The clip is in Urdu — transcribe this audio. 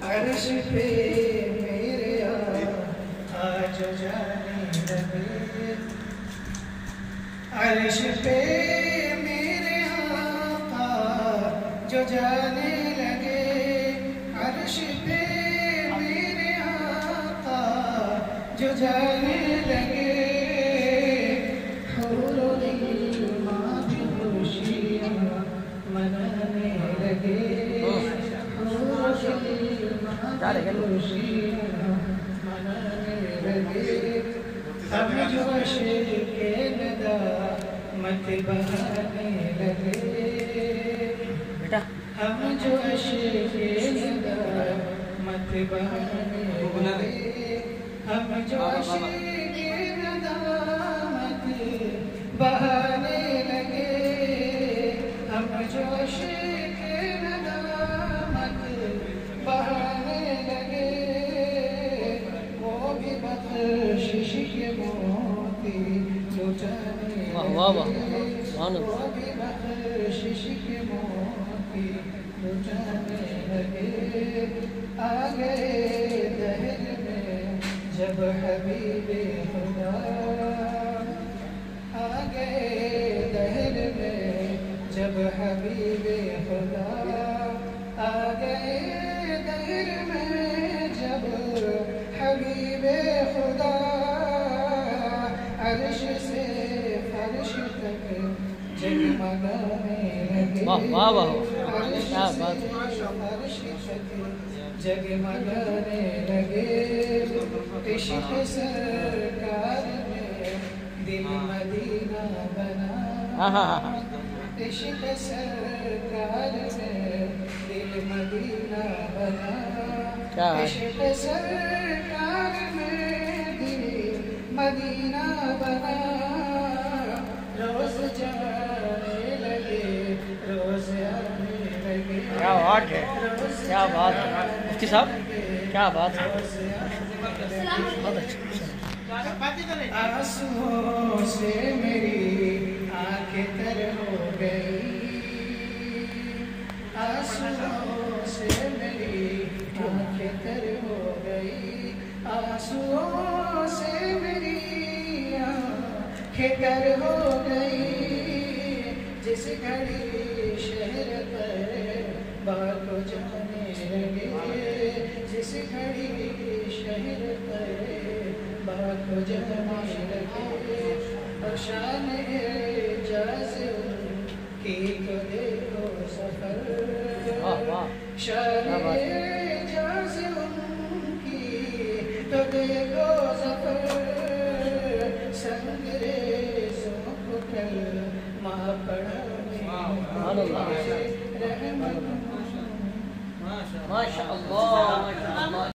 عرش پہ میرے آج جانے لگے، عرش پہ میرے آقا جو جانے لگے، عرش پہ میرے آقا جو جانے لگے، حور و غلمان بھی خوشیاں منانے لگے، ہم جو عشق ندا مت بہانے لگے، ہم جو عشق ندا مت بہانے لگے، ہم جو عشق ندا مت بہانے لگے، ہم جو عشق ندا مت بہانے لگے، وہ بھی بخشش کے موتی لٹانے لگے، وہ بھی بخشش کے موتی لٹانے لگے، آ گئے دہر میں جب حبیب خدا، آ گئے دہر میں جب حبیب خدا، آ گئے دہر میں جب حبیب خدا، عرش سے فرش تک جگمگانے لگے، عرش سے فرش تک جگمگانے لگے، عشق سرکار میں دل مدینہ بنا، عشق سرکار میں دل مدینہ بنا، عشق سرکار میں دل مدینہ بنا، روز جانے لگے روز آنے لگے، کیا بات ہے، کیا بات ہے مفتی صاحب، کیا بات ہے، بہت اچھا۔ آنسوؤں سے میری آنکھیں تر ہو گئی، آنسوؤں سے میری آنکھیں تر ہو گئی، آنسوؤں سے میری آنکھیں تر ہو گئی، جس گھڑی شہر پر بات کو جانے لگے، جس گھڑی شہر پر بات کو جانے لگے، اور شان اعجاز ان کی تو دیکھو سفر، شان اعجاز ان کی تو دیکھو سفر، سنگریزوں کو کلمہ پڑھانے ماشاء اللہ۔